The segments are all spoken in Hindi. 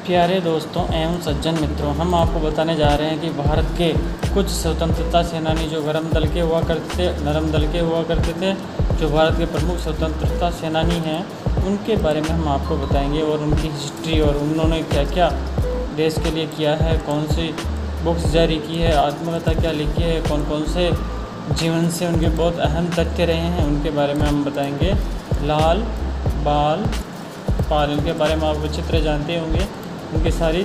प्यारे दोस्तों एवं सज्जन मित्रों, हम आपको बताने जा रहे हैं कि भारत के कुछ स्वतंत्रता सेनानी जो गरम दल के हुआ करते थे, नरम दल के हुआ करते थे, जो भारत के प्रमुख स्वतंत्रता सेनानी हैं, उनके बारे में हम आपको बताएंगे और उनकी हिस्ट्री और उन्होंने क्या क्या देश के लिए किया है, कौन सी बुक्स जारी की है, आत्मकथा क्या लिखी है, कौन कौन से जीवन से उनके बहुत अहम तथ्य रहे हैं, उनके बारे में हम बताएंगे। लाल बाल पाल, इनके बारे में आप अच्छी तरह जानते होंगे। उनकी सारी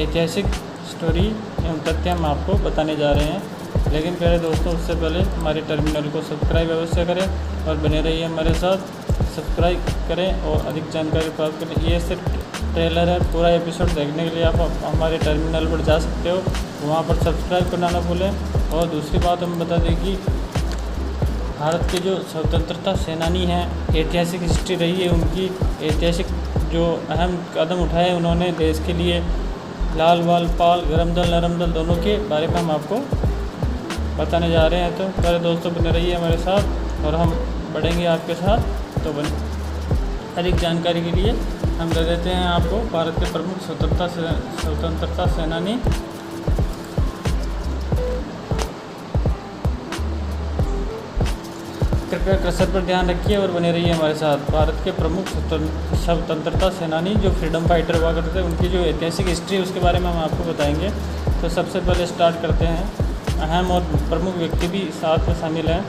ऐतिहासिक स्टोरी एवं तथ्य हम आपको बताने जा रहे हैं। लेकिन प्यारे दोस्तों, उससे पहले हमारे टर्मिनल को सब्सक्राइब अवश्य करें और बने रहिए हमारे साथ। सब्सक्राइब करें और अधिक जानकारी प्राप्त करें। ये सिर्फ ट्रेलर है, पूरा एपिसोड देखने के लिए आप हमारे टर्मिनल पर जा सकते हो, वहाँ पर सब्सक्राइब करना ना भूलें। और दूसरी बात हम बता दें कि भारत के जो स्वतंत्रता सेनानी हैं, ऐतिहासिक हिस्ट्री रही है उनकी, ऐतिहासिक जो अहम कदम उठाए उन्होंने देश के लिए, लाल बाल पाल, गरम दल नरम दल दोनों के बारे में हम आपको बताने जा रहे हैं। तो प्यारे दोस्तों, बने रहिए हमारे साथ और हम बढ़ेंगे आपके साथ। तो अधिक जानकारी के लिए हम दे देते हैं आपको भारत के प्रमुख स्वतंत्रता सेनानी। कृपया कर्सर पर ध्यान रखिए और बने रहिए हमारे साथ। भारत के प्रमुख स्वतंत्रता सेनानी जो फ्रीडम फाइटर हुआ करते थे, उनकी जो ऐतिहासिक हिस्ट्री है उसके बारे में हम आपको बताएंगे। तो सबसे पहले स्टार्ट करते हैं। अहम और प्रमुख व्यक्ति भी साथ में शामिल हैं।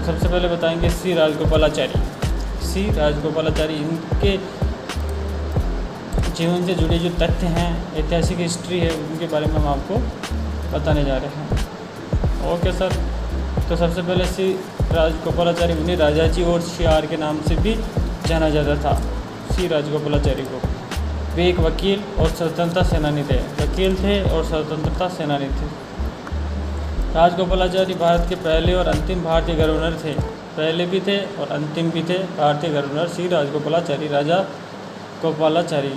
सबसे पहले बताएंगे सी राजगोपालाचारी। सी राजगोपालाचारी, इनके जीवन से जुड़े जो तथ्य हैं, ऐतिहासिक हिस्ट्री है, उनके बारे में हम आपको बताने जा रहे हैं। Okay sir. तो सबसे पहले सी राजगोपालाचारी, उन्हें राजाजी और शियार के नाम से भी जाना जाता था। सी राजगोपालाचारी को, वे एक वकील और स्वतंत्रता सेनानी थे। वकील थे और स्वतंत्रता सेनानी थे। राजगोपालाचारी भारत के पहले और अंतिम भारतीय गवर्नर थे। पहले भी थे और अंतिम भी थे भारतीय गवर्नर सी राजगोपालाचारी, राजा गोपालाचारी।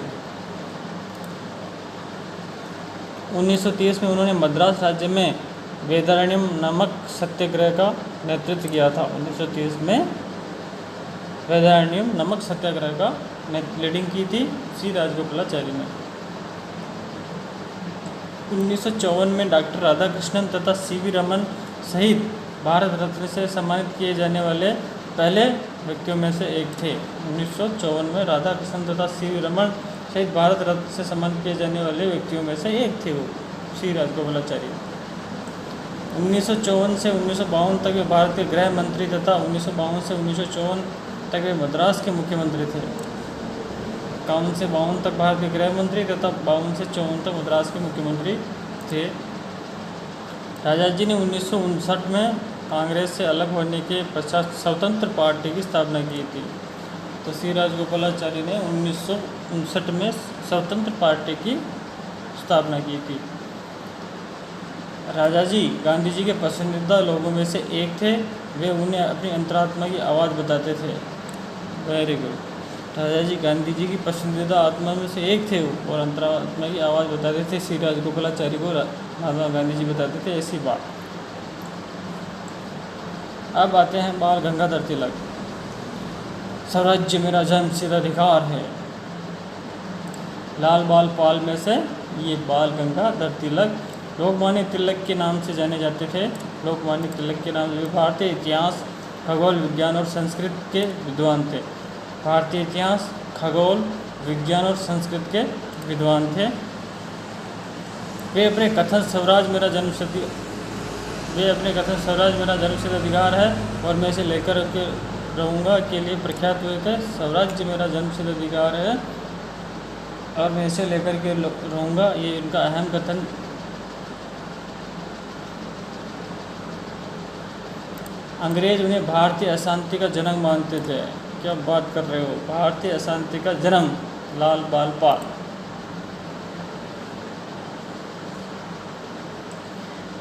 1930 में उन्होंने मद्रास राज्य में वेदारण्यम नामक सत्याग्रह का नेतृत्व किया था। 1930 में वेदारण्यम नामक सत्याग्रह का लीडिंग की थी सी राजगोपालाचारी ने। 1954 में डॉक्टर राधाकृष्णन तथा सीवी रमन सहित भारत रत्न से सम्मानित किए जाने वाले पहले व्यक्तियों में से एक थे। 1954 में राधाकृष्णन तथा सीवी रमन सहित भारत रत्न से सम्मानित किए जाने वाले व्यक्तियों में से एक थे वो सी राजगोपालाचारी। 1954 से 1952 तक वे भारत के गृह मंत्री तथा 1952 से 1954 तक वे मद्रास के मुख्यमंत्री थे। 51 से 52 तक भारत के गृह मंत्री तथा 52 से 54 तक मद्रास के मुख्यमंत्री थे। राजाजी ने 1959 में कांग्रेस से अलग होने के पश्चात स्वतंत्र पार्टी की स्थापना की थी। तो सी राजगोपालाचारी ने 1959 में स्वतंत्र पार्टी की स्थापना की थी। राजाजी गांधी जी के पसंदीदा लोगों में से एक थे। वे उन्हें अपनी अंतरात्मा की आवाज़ बताते थे। Very good. राजाजी गांधी जी की पसंदीदा आत्मा में से एक थे और अंतरात्मा की आवाज़ बताते थे। सी राजगोपालाचारी को महात्मा गांधी जी बताते थे ऐसी बात। अब आते हैं बाल गंगाधर तिलक। स्वराज्य मेरा जन्मसिद्ध अधिकार है। लाल बाल पाल में से ये बाल गंगाधर तिलक लोकमान्य तिलक के नाम से जाने जाते थे। लोकमान्य तिलक के नाम से भारतीय इतिहास, खगोल, विज्ञान और संस्कृत के विद्वान थे। भारतीय इतिहास, खगोल, विज्ञान और संस्कृत के विद्वान थे। वे अपने कथन स्वराज मेरा जन्मसिद्ध अधिकार है और मैं इसे लेकर के रहूँगा के लिए प्रख्यात हुए थे। स्वराज्य मेरा जन्मसिद्ध अधिकार है और मैं इसे लेकर के रहूँगा, ये इनका अहम कथन। अंग्रेज उन्हें भारतीय अशांति का जन्म मानते थे। क्या बात कर रहे हो, भारतीय अशांति का जन्म, लाल बाल पाल।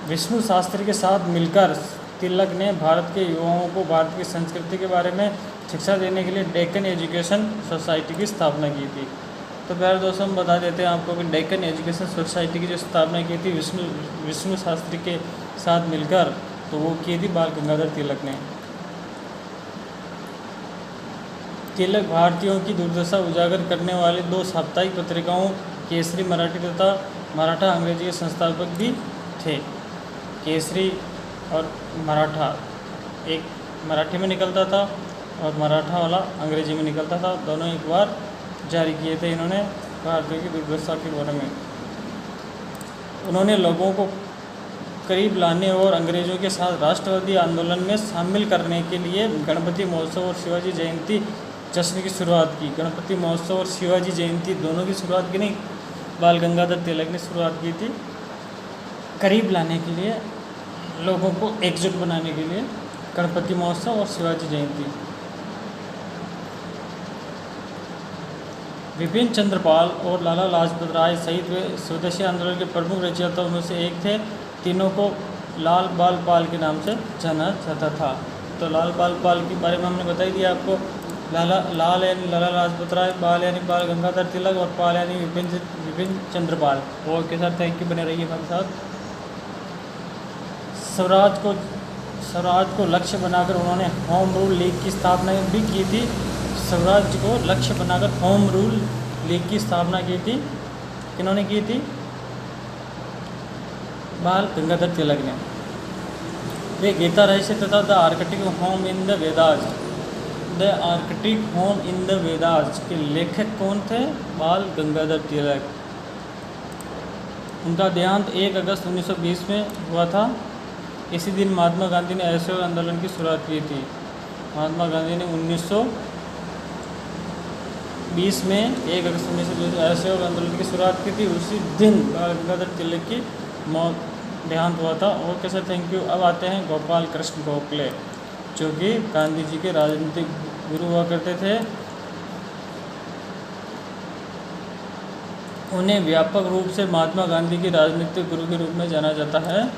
विष्णु शास्त्री के साथ मिलकर तिलक ने भारत के युवाओं को भारत की संस्कृति के बारे में शिक्षा देने के लिए डेक्कन एजुकेशन सोसाइटी की स्थापना की थी। तो प्यारे दोस्तों, हम बता देते हैं आपको कि डेक्कन एजुकेशन सोसाइटी की जो स्थापना की थी विष्णु शास्त्री के साथ मिलकर, तो वो की थी बाल गंगाधर तिलक ने। तिलक भारतीयों की दुर्दशा उजागर करने वाले 2 साप्ताहिक पत्रिकाओं केसरी मराठी तथा मराठा अंग्रेजी के संस्थापक भी थे। केसरी और मराठा, एक मराठी में निकलता था और मराठा वाला अंग्रेजी में निकलता था, दोनों एक बार जारी किए थे इन्होंने भारतीयों की दुर्दशा के बारे में। उन्होंने लोगों को करीब लाने और अंग्रेज़ों के साथ राष्ट्रवादी आंदोलन में शामिल करने के लिए गणपति महोत्सव और शिवाजी जयंती जश्न की शुरुआत की। गणपति महोत्सव और शिवाजी जयंती दोनों की शुरुआत की नहीं, बाल गंगाधर तिलक ने शुरुआत की थी। करीब लाने के लिए, लोगों को एकजुट बनाने के लिए गणपति महोत्सव और शिवाजी जयंती। विपिन चंद्र पाल और लाला लाजपत राय सहित वे स्वदेशी आंदोलन के प्रमुख रचयिताओं में से एक थे। तीनों को लाल बाल पाल के नाम से जाना जाता था। तो लाल बाल पाल के बारे में हमने बता ही दिया आपको। लाल यानी लाला लाजपत राय, बाल यानी बाल गंगाधर तिलक और पाल यानी विपिन चंद्र पाल। और के साथ थैंक यू, बने रहिए हमारे साथ। स्वराज को लक्ष्य बनाकर उन्होंने होम रूल लीग की स्थापना भी की थी। स्वराज को लक्ष्य बनाकर होम रूल लीग की स्थापना की थी। किन्होंने की थी? बाल गंगाधर तिलक ने। वे गीता रहस्य तथा the Arctic home in the Vedas, the Arctic home in the Vedas के लेखक कौन थे? बाल गंगाधर तिलक। उनका देहांत 1 अगस्त 1920 में हुआ था। इसी दिन महात्मा गांधी ने असहयोग आंदोलन की शुरुआत की थी। महात्मा गांधी ने 1920 में 1 अगस्त 1920 असहयोग आंदोलन की शुरुआत की थी। उसी दिन बाल गंगाधर तिलक की देहांत हुआ था। और कैसे थैंक यू। अब आते हैं गोपाल कृष्ण गोखले, जो कि गांधी जी के राजनीतिक गुरु हुआ करते थे। उन्हें व्यापक रूप से महात्मा गांधी के राजनीतिक गुरु के रूप में जाना जाता है।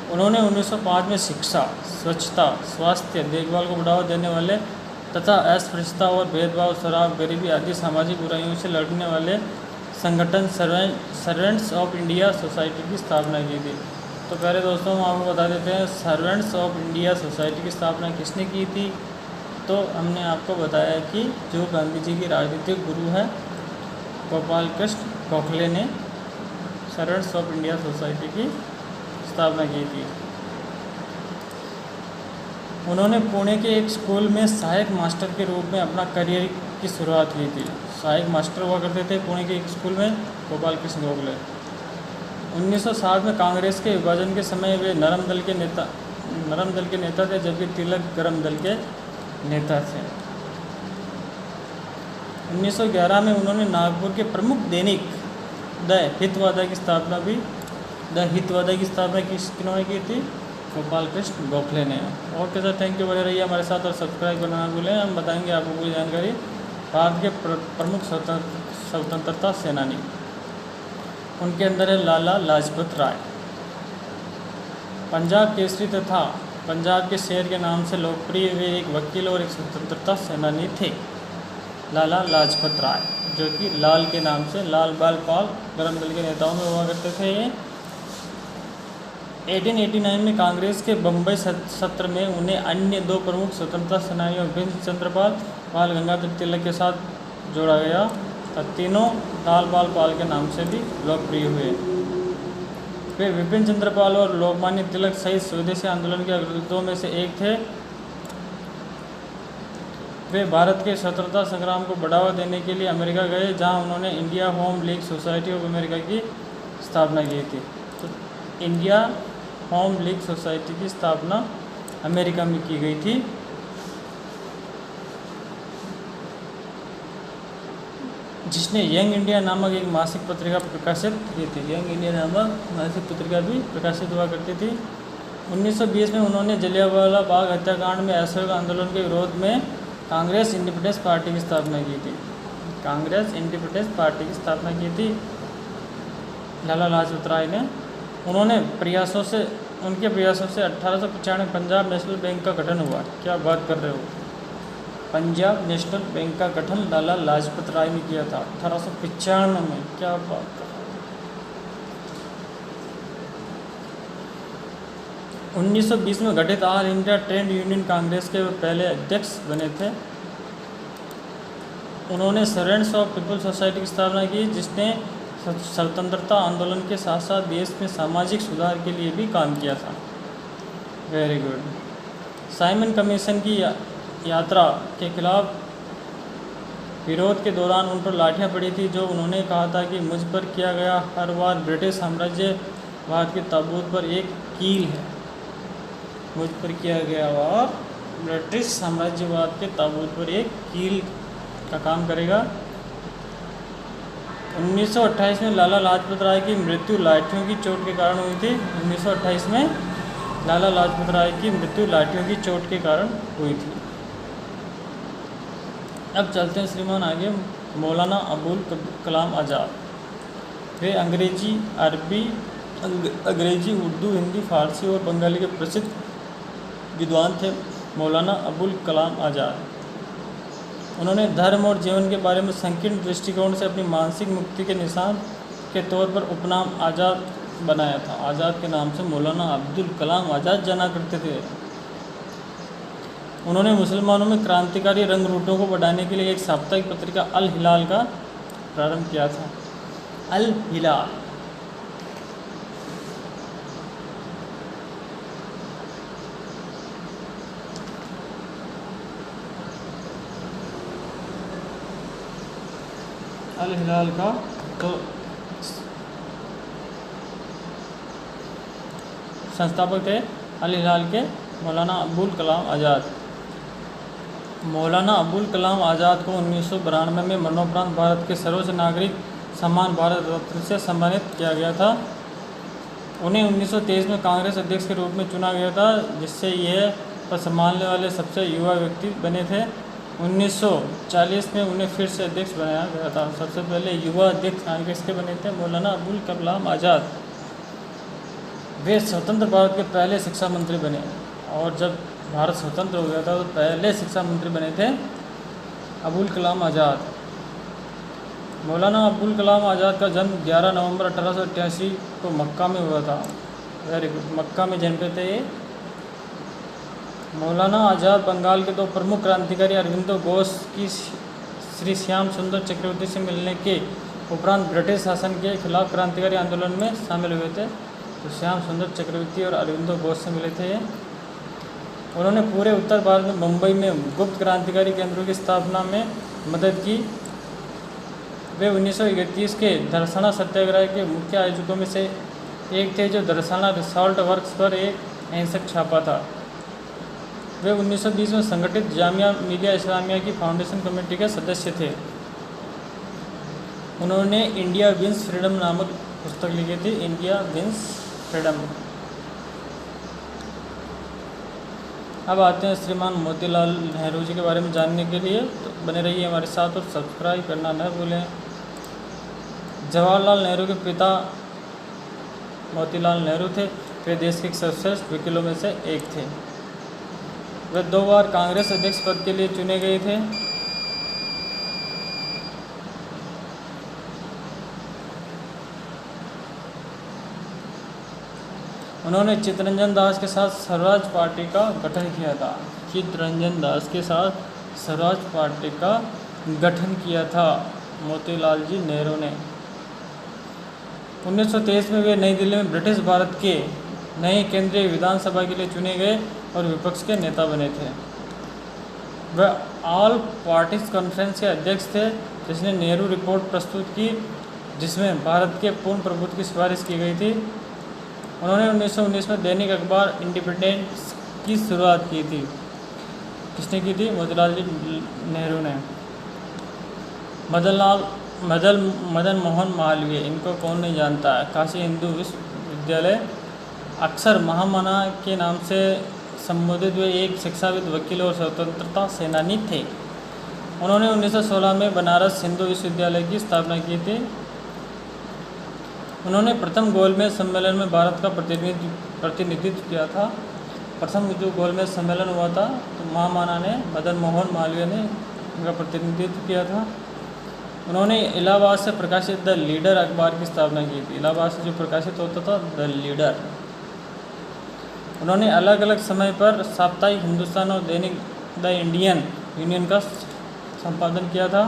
उन्होंने 1905 में शिक्षा, स्वच्छता, स्वास्थ्य देखभाल को बढ़ावा देने वाले तथा अस्पृश्यता और भेदभाव, शराब, गरीबी आदि सामाजिक बुराइयों से लड़ने वाले संगठन सर्वेंट्स ऑफ इंडिया सोसाइटी की स्थापना की थी। तो पहले दोस्तों हम आपको बता देते हैं सर्वेंट्स ऑफ इंडिया सोसाइटी की स्थापना किसने की थी। तो हमने आपको बताया कि जो गांधी जी के राजनीतिक गुरु है गोपाल कृष्ण गोखले ने सर्वेंट्स ऑफ इंडिया सोसाइटी की स्थापना की थी। उन्होंने पुणे के एक स्कूल में सहायक मास्टर के रूप में अपना करियर की शुरुआत की थी। सहायक मास्टर हुआ करते थे पुणे के एक स्कूल में गोपाल कृष्ण गोखले। 1907 में कांग्रेस के विभाजन के समय वे नरम दल के नेता थे, जबकि तिलक गरम दल के नेता थे। 1911 में उन्होंने नागपुर के प्रमुख दैनिक द हितवादा की स्थापना किन्होंने की थी? गोपाल कृष्ण गोखले ने। और कैसा थैंक यू, बने रहिए हमारे साथ और सब्सक्राइब करना ना भूलें। हम बताएंगे आपको पूरी जानकारी। भारत के प्रमुख स्वतंत्रता सेनानी, उनके अंदर है लाला लाजपत राय। पंजाब केसरी तथा पंजाब के शेर के नाम से लोकप्रिय वे एक वकील और एक स्वतंत्रता सेनानी थे, लाला लाजपत राय, जो कि लाल के नाम से लाल बाल पाल गरम दल के नेताओं में हुआ करते थे। 1889 में कांग्रेस के बम्बई सत्र में उन्हें अन्य 2 प्रमुख स्वतंत्रता सेनानियों विपिन चंद्र पाल, बाल गंगाधर तिलक के साथ जोड़ा गया और तीनों लाल बाल पाल के नाम से भी लोकप्रिय हुए। वे विपिन चंद्र पाल और लोकमान्य तिलक सहित स्वदेशी आंदोलन के अग्रदूतों में से एक थे। वे भारत के स्वतंत्रता संग्राम को बढ़ावा देने के लिए अमेरिका गए, जहां उन्होंने India home league society of America की स्थापना की थी। तो इंडिया होम लीग सोसाइटी की स्थापना अमेरिका में की गई थी। जिसने यंग इंडिया नामक एक मासिक पत्रिका प्रकाशित की थी। यंग इंडिया नामक मासिक पत्रिका भी प्रकाशित हुआ करती थी। 1920 में उन्होंने जलियांवाला बाग हत्याकांड में असहयोग आंदोलन के विरोध में कांग्रेस इंडिपेंडेंस पार्टी की स्थापना की थी। कांग्रेस इंडिपेंडेंस पार्टी की स्थापना की थी लाला लाजपत राय ने। उनके प्रयासों से 1895 में पंजाब नेशनल बैंक का गठन हुआ। क्या बात कर रहे हो? पंजाब नेशनल बैंक का गठन लाला लाजपत राय ने किया था 1895 में। क्या बात कर रहे हो? 1920 में गठित all India trade union Congress के पहले अध्यक्ष बने थे। उन्होंने स्टूडेंट्स ऑफ पीपल सोसाइटी की स्थापना की, जिसने स्वतंत्रता आंदोलन के साथ साथ देश में सामाजिक सुधार के लिए भी काम किया था। Very good. साइमन कमीशन की यात्रा के खिलाफ विरोध के दौरान उन पर लाठियां पड़ी थी, जो उन्होंने कहा था कि मुझ पर किया गया हर वार ब्रिटिश साम्राज्यवाद के ताबूत पर एक कील है। मुझ पर किया गया वार ब्रिटिश साम्राज्यवाद के ताबूत पर एक कील का काम करेगा। 1928 में लाला लाजपत राय की मृत्यु लाठियों की चोट के कारण हुई थी। 1928 में लाला लाजपत राय की मृत्यु लाठियों की चोट के कारण हुई थी। अब चलते हैं श्रीमान आगे। मौलाना अबुल कलाम आज़ाद, वे अंग्रेजी, उर्दू, हिंदी, फारसी और बंगाली के प्रसिद्ध विद्वान थे। मौलाना अबुल कलाम आज़ाद, उन्होंने धर्म और जीवन के बारे में संकीर्ण दृष्टिकोण से अपनी मानसिक मुक्ति के निशान के तौर पर उपनाम आज़ाद बनाया था। आज़ाद के नाम से मौलाना अब्दुल कलाम आज़ाद जाना करते थे। उन्होंने मुसलमानों में क्रांतिकारी रंग रूटों को बढ़ाने के लिए एक साप्ताहिक पत्रिका अल हिलाल का प्रारंभ किया था। अल हिलाल अल हिलाल का तो संस्थापक थे अल हिलाल के मौलाना अबुल कलाम आज़ाद। मौलाना अबुल कलाम आज़ाद को 1992 में मरणोपरांत भारत के सर्वोच्च नागरिक सम्मान भारत रत्न से सम्मानित किया गया था। उन्हें 1923 में कांग्रेस अध्यक्ष के रूप में चुना गया था, जिससे यह पद संभालने वाले सबसे युवा व्यक्ति बने थे। 1940 में उन्हें फिर से अध्यक्ष बनाया गया था। सबसे पहले युवा अध्यक्ष कांग्रेस के बने थे मौलाना अबुल कलाम आज़ाद। वे स्वतंत्र भारत के पहले शिक्षा मंत्री बने, और जब भारत स्वतंत्र हो गया था तो पहले शिक्षा मंत्री बने थे अबुल कलाम आज़ाद। मौलाना अबुल कलाम आज़ाद का जन्म 11 नवंबर 1888 को मक्का में हुआ था। वेरी गुड, मक्का में जन्मे थे ये। मौलाना आज़ाद बंगाल के दो प्रमुख क्रांतिकारी अरविंदो घोष की श्री श्याम सुंदर चक्रवर्ती से मिलने के उपरांत ब्रिटिश शासन के खिलाफ क्रांतिकारी आंदोलन में शामिल हुए थे। तो श्याम सुंदर चक्रवर्ती और अरविंदो घोष से मिले थे। उन्होंने पूरे उत्तर भारत में मुंबई में गुप्त क्रांतिकारी केंद्रों की स्थापना में मदद की। वे 1931 के दरसाना सत्याग्रह के मुख्य आयोजकों में से एक थे, जो दरसाना रिसॉल्ट वर्क्स पर एक अहिंसक छापा था। वे 1920 में संगठित जामिया मिलिया इस्लामिया की फाउंडेशन कमेटी के सदस्य थे। उन्होंने इंडिया विंस फ्रीडम नामक पुस्तक लिखी थी, इंडिया विंस फ्रीडम। अब आते हैं श्रीमान मोतीलाल नेहरू जी के बारे में जानने के लिए, तो बने रहिए हमारे साथ और सब्सक्राइब करना न भूलें। जवाहरलाल नेहरू के पिता मोतीलाल नेहरू थे। वे देश के सर्वश्रेष्ठ वकीलों में से एक थे। वे 2 बार कांग्रेस अध्यक्ष पद के लिए चुने गए थे। उन्होंने चित्तरंजन दास के साथ स्वराज पार्टी का गठन किया था। चित्तरंजन दास के साथ स्वराज पार्टी का गठन किया था मोतीलाल जी नेहरू ने। 1923 में वे नई दिल्ली में ब्रिटिश भारत के नए केंद्रीय विधानसभा के लिए चुने गए और विपक्ष के नेता बने थे। वह ऑल पार्टीज कॉन्फ्रेंस के अध्यक्ष थे, जिसने नेहरू रिपोर्ट प्रस्तुत की, जिसमें भारत के पूर्ण प्रभुत्व की सिफारिश की गई थी। उन्होंने 1919 में दैनिक अखबार इंडिपेंडेंस की शुरुआत की थी। किसने की थी? मोतीलाल जी नेहरू ने। मदन मोहन मालवीय, इनको कौन नहीं जानता है। काशी हिंदू विश्वविद्यालय अक्सर महामना के नाम से संबोधित हुए एक शिक्षाविद, वकील और स्वतंत्रता सेनानी थे। उन्होंने 1916 में बनारस हिंदू विश्वविद्यालय की स्थापना की थी। उन्होंने प्रथम गोलमेज सम्मेलन में भारत का प्रतिनिधित्व किया था। प्रथम जो गोलमेज सम्मेलन हुआ था तो महामना ने, मदन मोहन मालवीय ने उनका प्रतिनिधित्व किया था। उन्होंने इलाहाबाद से प्रकाशित द लीडर अखबार की स्थापना की थी। इलाहाबाद से जो प्रकाशित होता था द लीडर। उन्होंने अलग अलग समय पर साप्ताहिक हिंदुस्तान और दैनिक द इंडियन यूनियन का संपादन किया था।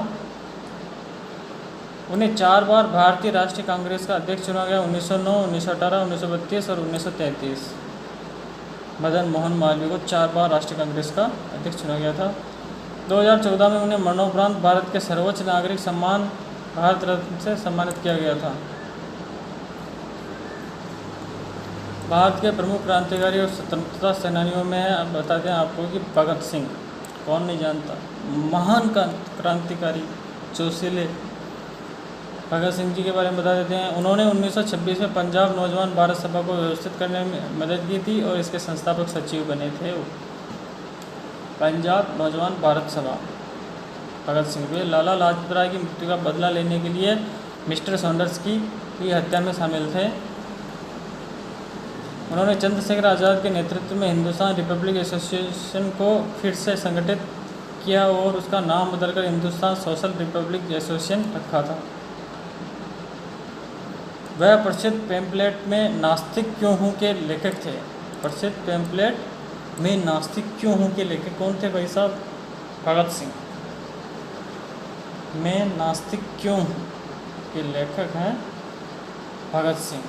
उन्हें 4 बार भारतीय राष्ट्रीय कांग्रेस का अध्यक्ष चुना गया, 1909, 1918, 1932 और 1933। मदन मोहन मालवीय को 4 बार राष्ट्रीय कांग्रेस का अध्यक्ष चुना गया था। 2014 में उन्हें मरणोपरांत भारत के सर्वोच्च नागरिक सम्मान भारत रत्न से सम्मानित किया गया था। भारत के प्रमुख क्रांतिकारी और स्वतंत्रता सेनानियों में है, अब बताते हैं आपको कि भगत सिंह, कौन नहीं जानता, महान क्रांतिकारी जोशीले भगत सिंह जी के बारे में बता देते हैं। उन्होंने 1926 में पंजाब नौजवान भारत सभा को व्यवस्थित करने में मदद की थी और इसके संस्थापक सचिव बने थे। वो पंजाब नौजवान भारत सभा भगत सिंह, वे लाला लाजपत राय की मृत्यु का बदला लेने के लिए मिस्टर सॉन्डर्स की हत्या में शामिल थे। उन्होंने चंद्रशेखर आज़ाद के नेतृत्व में हिंदुस्तान रिपब्लिक एसोसिएशन को फिर से संगठित किया और उसका नाम बदलकर हिंदुस्तान सोशल रिपब्लिक एसोसिएशन रखा था। वह प्रसिद्ध पैम्पलेट में नास्तिक क्यों हूँ के लेखक थे। प्रसिद्ध पैम्पलेट में नास्तिक क्यों हूँ के लेखक कौन थे भाई साहब? भगत सिंह। मैं नास्तिक क्यों हूँ के लेखक हैं भगत सिंह।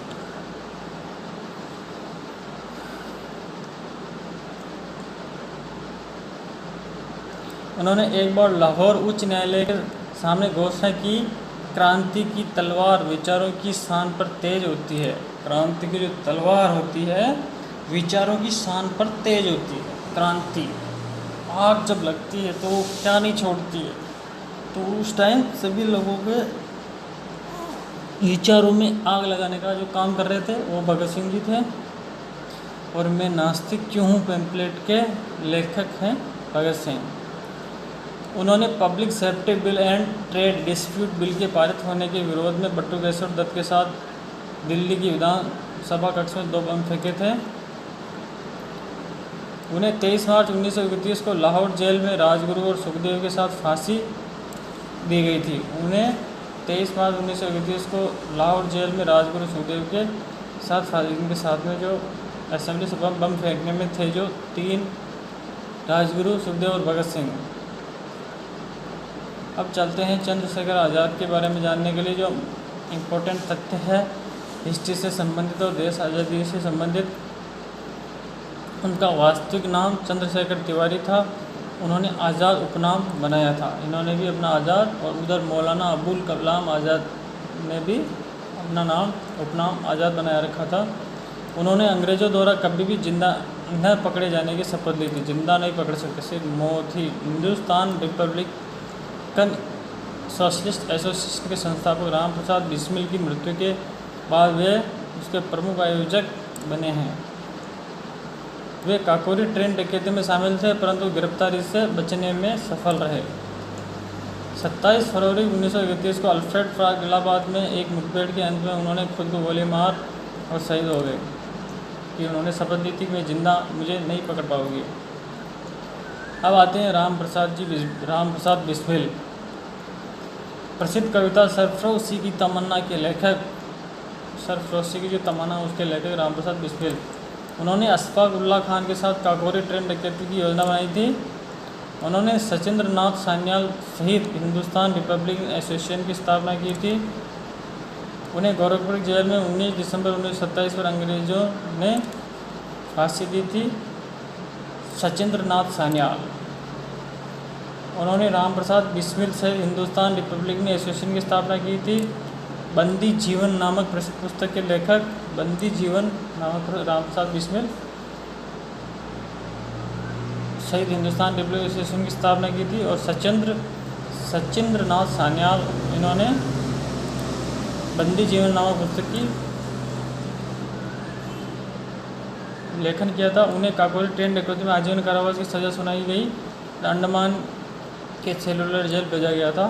उन्होंने एक बार लाहौर उच्च न्यायालय के सामने घोषणा की, क्रांति की तलवार विचारों की शान पर तेज होती है। क्रांति की जो तलवार होती है विचारों की शान पर तेज होती है। क्रांति आग जब लगती है तो वो क्या नहीं छोड़ती है। तो उस टाइम सभी लोगों के विचारों में आग लगाने का जो काम कर रहे थे वो भगत सिंह जी थे। और मैं नास्तिक क्यों हूँ पैम्पलेट के लेखक हैं भगत सिंह। उन्होंने public safety bill and trade dispute bill के पारित होने के विरोध में बटुकेश्वर दत्त के साथ दिल्ली की विधानसभा कक्ष में 2 बम फेंके थे। उन्हें 23 मार्च 1931 को लाहौर जेल में राजगुरु और सुखदेव के साथ फांसी दी गई थी। उन्हें 23 मार्च 1931 को लाहौर जेल में राजगुरु सुखदेव के साथ फांसी, इनके साथ में जो असेंबली से बम फेंकने में थे जो 3 राजगुरु, सुखदेव और भगत सिंह। अब चलते हैं चंद्रशेखर आज़ाद के बारे में जानने के लिए जो इम्पोर्टेंट तथ्य है हिस्ट्री से संबंधित और देश आज़ादी से संबंधित। उनका वास्तविक नाम चंद्रशेखर तिवारी था। उन्होंने आज़ाद उपनाम बनाया था। इन्होंने भी अपना आज़ाद, और उधर मौलाना अबुल कलाम आज़ाद ने भी अपना नाम उपनाम आज़ाद बनाया रखा था। उन्होंने अंग्रेज़ों द्वारा कभी भी जिंदा न पकड़े जाने की शपथ ली थी। जिंदा नहीं पकड़ सकते, सिर्फ मौत ही। हिंदुस्तान रिपब्लिकन सोशलिस्ट एसोसिएशन के संस्थापक राम प्रसाद बिस्मिल की मृत्यु के बाद वे उसके प्रमुख आयोजक बने हैं। वे काकोरी ट्रेन डकैती में शामिल थे परंतु गिरफ्तारी से बचने में सफल रहे। 27 फरवरी 1931 को अल्फ्रेड फ्राग इलाहाबाद में एक मुठभेड़ के अंत में उन्होंने खुद को गोली मार और शहीद हो गए कि उन्होंने शपथ ली थी कि मैं जिंदा मुझे नहीं पकड़ पाओगी। अब आते हैं राम प्रसाद बिस्मिल। प्रसिद्ध कविता सरफरोशी की तमन्ना के लेखक, सरफरोशी की जो तमन्ना उसके लेखक राम प्रसाद बिस्मिल। उन्होंने अशफाक उल्लाह खान के साथ काकोरी ट्रेन डकैती की योजना बनाई थी। उन्होंने सचिंद्र नाथ सान्याल सहित हिंदुस्तान रिपब्लिकन एसोसिएशन की स्थापना की थी। उन्हें गोरखपुर जेल में 19 दिसंबर 1927 पर अंग्रेज़ों ने फांसी दी थी। सचिंद्र नाथ सान्याल। उन्होंने राम प्रसाद बिस्मिल सहित हिंदुस्तान रिपब्लिकन एसोसिएशन की स्थापना की थी। बंदी जीवन नामक प्रसिद्ध पुस्तक के लेखक, बंदी जीवन नामक राम प्रसाद बिस्मिल सहित हिंदुस्तान रिपब्लिकन एसोसिएशन की स्थापना की थी। और सचिंद्र नाथ सान्याल, इन्होंने बंदी जीवन नामक पुस्तक की लेखन किया था। उन्हें काकोरी ट्रेन डकैती में आजीवन कारावास की सज़ा सुनाई गई। अंडमान के सेलुलर जेल भेजा गया था।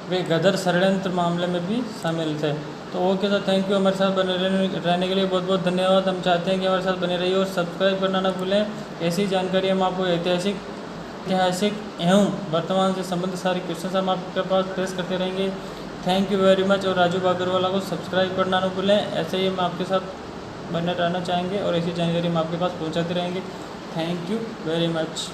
वे गदर षड्यंत्र मामले में भी शामिल थे। तो ओके सर, थैंक यू। हमारे साथ बने रहने के लिए बहुत बहुत धन्यवाद। हम चाहते हैं कि हमारे साथ बने रहिए और सब्सक्राइब करना ना भूलें। ऐसी जानकारी हम आपको ऐतिहासिक एवं वर्तमान से संबंधित सारे क्वेश्चन हम आपके पास पेश करते रहेंगे। Thank you very much. और राजू बागरवाला को सब्सक्राइब करना ना भूलें। ऐसे ही हम आपके साथ बने रहना चाहेंगे और ऐसी जानकारी हम आपके पास पहुँचाते रहेंगे। Thank you very much.